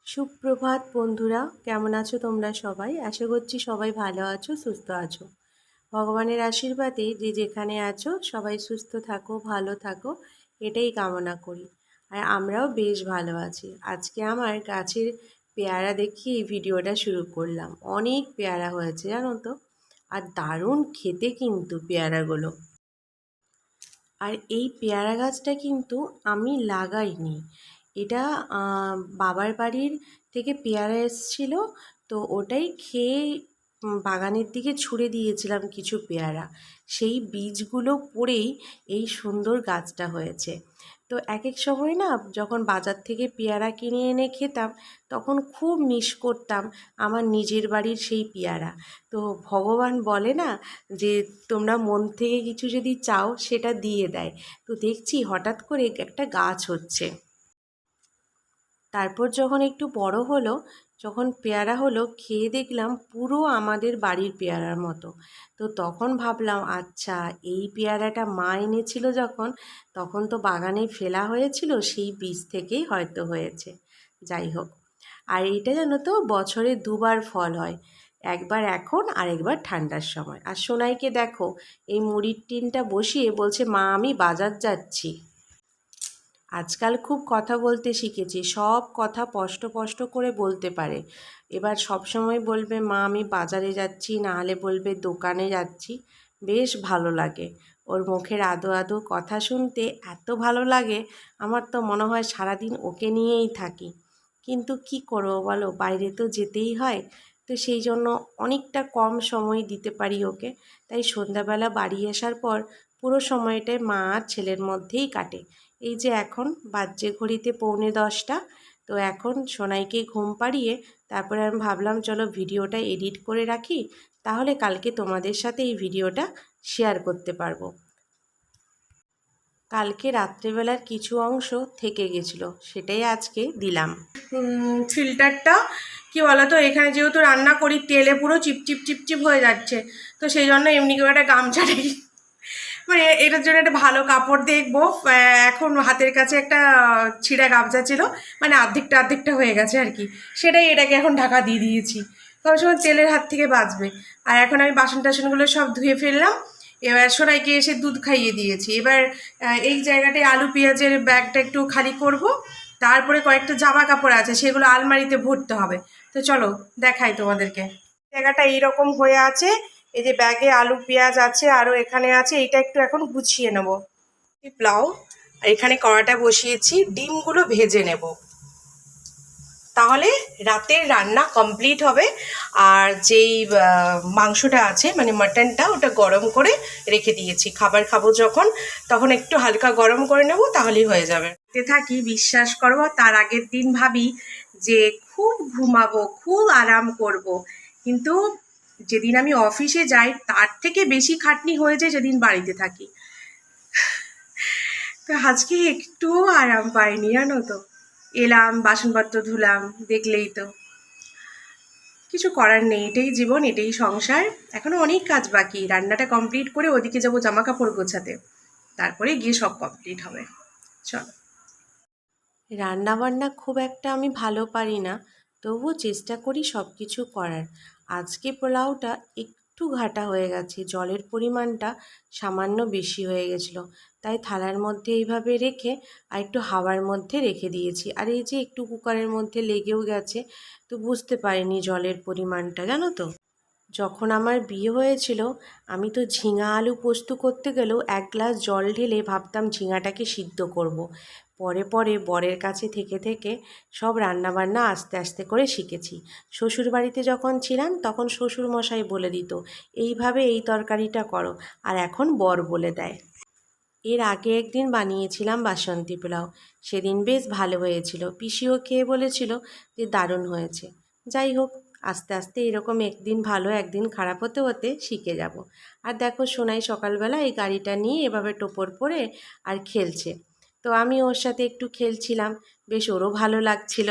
সুপ্রভাত বন্ধুরা, কেমন আছো তোমরা সবাই? আশা করছি সবাই ভালো আছো, সুস্থ আছো। ভগবানের আশীর্বাদে যে যেখানে আছো সবাই সুস্থ থাকো, ভালো থাকো, এটাই কামনা করি। আর আমরাও বেশ ভালো আছি। আজকে আমার গাছের পেয়ারা দেখিয়ে এই ভিডিওটা শুরু করলাম। অনেক পেয়ারা হয়েছে জানো তো, আর দারুণ খেতে কিন্তু পেয়ারাগুলো। আর এই পেয়ারা গাছটা কিন্তু আমি লাগাইনি, এটা বাবার বাড়ির থেকে পেয়ারা এসেছিল, তো ওটাই খেয়ে বাগানের দিকে ছুঁড়ে দিয়েছিলাম কিছু পেয়ারা। সেই বীজগুলো পড়েই এই সুন্দর গাছটা হয়েছে। তো এক এক সময় না, যখন বাজার থেকে পেয়ারা কিনে এনে খেতাম, তখন খুব মিস করতাম আমার নিজের বাড়ির সেই পেয়ারা। তো ভগবান বলে না যে তোমরা মন থেকে কিছু যদি চাও সেটা দিয়ে দেয়। তো দেখছি হঠাৎ করে একটা গাছ হচ্ছে। তারপর যখন একটু বড় হলো, যখন পেয়ারা হলো, খেয়ে দেখলাম পুরো আমাদের বাড়ির পেয়ারার মতো। তো তখন ভাবলাম, আচ্ছা, এই পেয়ারাটা মা এনেছিল যখন, তখন তো বাগানে ফেলা হয়েছিল, সেই বীজ থেকেই হয়তো হয়েছে। যাই হোক, আর এইটা জানো তো বছরে দুবার ফল হয়, একবার এখন আর একবার ঠান্ডার সময়। আর সোনাইকে দেখো, এই মুড়ির টিনটা বসিয়ে বলছে, মা আমি বাজার যাচ্ছি। আজকাল খুব কথা বলতে শিখেছে, সব কথা স্পষ্ট স্পষ্ট করে বলতে পারে। এবার সব সময় বলবে মা আমি বাজারে যাচ্ছি, না হলে বলবে দোকানে যাচ্ছি। বেশ ভালো লাগে ওর মুখের আদো আদো কথা শুনতে, এত ভালো লাগে। আমার তো মনে হয় সারাদিন ওকে নিয়েই থাকি। কিন্তু কি করবো বলো, বাইরে তো যেতেই হয়। তো সেই জন্য অনেকটা কম সময় দিতে পারি ওকে। তাই সন্ধ্যাবেলা বাড়ি আসার পর পুরো সময়টাই মা আর ছেলের মধ্যেই কাটে। এই যে এখন বাজছে ঘড়িতে 9:45। তো এখন সোনাইকে ঘুম পাড়িয়ে তারপরে আমি ভাবলাম চলো ভিডিওটা এডিট করে রাখি, তাহলে কালকে তোমাদের সাথে এই ভিডিওটা শেয়ার করতে পারবো। কালকে রাত্রেবেলার কিছু অংশ থেকে গেছিলো, সেটাই আজকে দিলাম। ফিল্টারটা কি বলতো, এখানে যেহেতু রান্না করি তেলে পুরো চিপচিপ চিপচিপ হয়ে যাচ্ছে, তো সেই জন্য এমনি করে একটা গামছা রেখে, মানে এটার জন্য একটা ভালো কাপড় দেখবো। এখন হাতের কাছে একটা ছিঁড়া গামছা ছিল, মানে অর্ধেকটা হয়ে গেছে আর কি, সেটাই এটাকে এখন ঢাকা দিয়ে দিয়েছি, কোনো সময় তেলের হাত থেকে বাঁচবে। আর এখন আমি বাসন টাসনগুলো সব ধুয়ে ফেললাম। এবার সোনাইকে এসে দুধ খাইয়ে দিয়েছি। এবার এই জায়গাটায় আলু পেঁয়াজের ব্যাগটা একটু খালি করব, তারপরে কয়েকটা জামা কাপড় আছে সেগুলো আলমারিতে ভরতে হবে। তো চলো দেখাই তোমাদেরকে। জায়গাটা এইরকম হয়ে আছে, এই যে ব্যাগে আলু পেঁয়াজ আছে, আরও এখানে আছে, এইটা একটু এখন গুছিয়ে নেব। পোলাও, আর এখানে কড়াটা বসিয়েছি, ডিমগুলো ভেজে নেব, তাহলে রাতের রান্না কমপ্লিট হবে। আর যেই মাংসটা আছে মানে মাটনটা, ওটা গরম করে রেখে দিয়েছি, খাবার খাবো যখন তখন একটু হালকা গরম করে নেব, তাহলেই হয়ে যাবে। থাকি, বিশ্বাস করবো, তার আগের দিন ভাবি যে খুব ঘুমাবো, খুব আরাম করব, কিন্তু যেদিন আমি অফিসে যাই তার থেকে বেশি খাটনি হয়ে যায় যেদিন বাড়িতে থাকি। তো আজকে একটু আরাম পাইনি জানো তো। এলাম, বাসনপত্র ধুলাম, দেখলেই তো। কিছু করার নেই, এটাই জীবন, এটাই সংসার। এখনো অনেক কাজ বাকি, রান্নাটা কমপ্লিট করে ওদিকে যাবো জামা কাপড় গোছাতে, তারপরে গিয়ে সব কমপ্লিট হবে। চলো। রান্না বান্না খুব একটা আমি ভালো পারি না, তবুও চেষ্টা করি সব কিছু করার। আজকে পোলাওটা একটু ঘাটা হয়ে গেছে, জলের পরিমাণটা সামান্য বেশি হয়ে গেছিলো, তাই থালার মধ্যে এইভাবে রেখে আর একটু হাওয়ার মধ্যে রেখে দিয়েছি। আর এই যে একটু কুকারের মধ্যে লেগেও গেছে, তো বুঝতে পারিনি জলের পরিমাণটা, জানো তো। যখন আমার বিয়ে হয়েছিল, আমি তো ঝিঙা আলু পোস্ত করতে গেলেও 1 গ্লাস জল ঢেলে ভাবতাম ঝিঙাটাকে সিদ্ধ করব। পরে পরে বরের কাছে থেকে থেকে সব রান্নাবান্না আস্তে আস্তে করে শিখেছি। শ্বশুরবাড়িতে যখন ছিলাম তখন শ্বশুরমশাই বলে দিত এইভাবে এই তরকারিটা করো, আর এখন বর বলে দেয়। এর আগে একদিন বানিয়েছিলাম বাসন্তী পোলাও, সেদিন বেশ ভালো হয়েছিল, পিসিও খেয়ে বলেছিল যে দারুণ হয়েছে। যাই হোক, আস্তে আস্তে এরকম একদিন ভালো একদিন খারাপ হতে হতে শিখে যাব। আর দেখো সোনাই সকালবেলা এই গাড়িটা নিয়ে এভাবে টোপর পরে আর খেলছে, তো আমি ওর সাথে একটু খেলছিলাম, বেশ ওরও ভালো লাগছিল।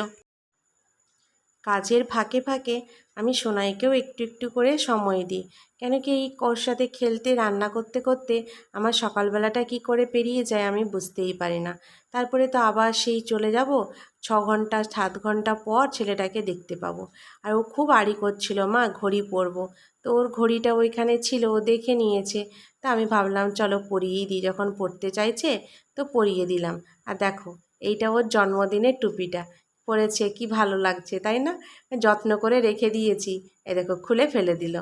কাজের ফাঁকে ফাঁকে আমি সোনাইকেও একটু একটু করে সময় দিই। কেন কি এই ওর সাথে খেলতে রান্না করতে করতে আমার সকালবেলাটা কি করে পেরিয়ে যায় আমি বুঝতেই পারি না। তারপরে তো আবার সেই চলে যাব, 6 ঘন্টা 7 ঘন্টা পর ছেলেটাকে দেখতে পাবো। আর ও খুব আড়ি করছিল, মা ঘড়ি পরবো। তো ওর ঘড়িটা ওইখানে ছিল, ও দেখে নিয়েছে। তা আমি ভাবলাম চলো পরিয়েই দিই, যখন পরতে চাইছে তো পরিয়ে দিলাম। আর দেখো, এইটা ওর জন্মদিনের টুপিটা পরেছে, কি ভালো লাগছে তাই না? যত্ন করে রেখে দিয়েছি, এ দেখো খুলে ফেলে দিল।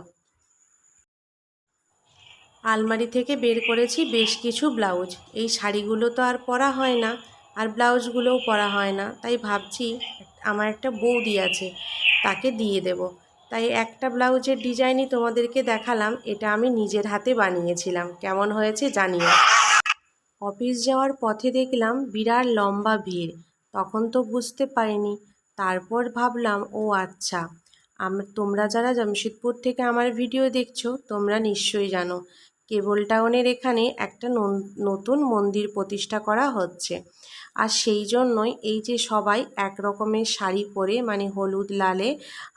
আলমারি থেকে বের করেছি বেশ কিছু ব্লাউজ। এই শাড়িগুলো তো আর পরা হয় না, আর ব্লাউজগুলোও পরা হয় না, তাই ভাবছি আমার একটা বৌদি আছে, তাকে দিয়ে দেব। তাই একটা ব্লাউজের ডিজাইনই তোমাদেরকে দেখালাম, এটা আমি নিজের হাতে বানিয়েছিলাম। কেমন হয়েছে জানিও। অফিস যাওয়ার পথে দেখলাম বিরাট লম্বা ভিড়, তখন তো বুঝতে পারিনি। তারপর ভাবলাম ও আচ্ছা, তোমরা যারা জামশেদপুর থেকে আমার ভিডিও দেখছো তোমরা নিশ্চয়ই জানো কেবল টাউনের এখানে একটা নতুন মন্দির প্রতিষ্ঠা করা হচ্ছে। আর সেই জন্যই এই যে সবাই এক রকমের শাড়ি পরে, মানে হলুদ লালে,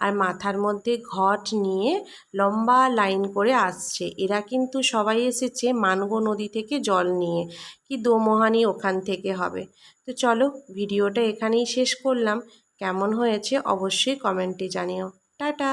আর মাথার মধ্যে ঘট নিয়ে লম্বা লাইন করে আসছে। এরা কিন্তু সবাই এসেছে মানগো নদী থেকে জল নিয়ে, কি দোমোহানি ওখান থেকে হবে। তো চলো, ভিডিওটা এখানেই শেষ করলাম। কেমন হয়েছে অবশ্যই কমেন্টে জানিও। টাটা।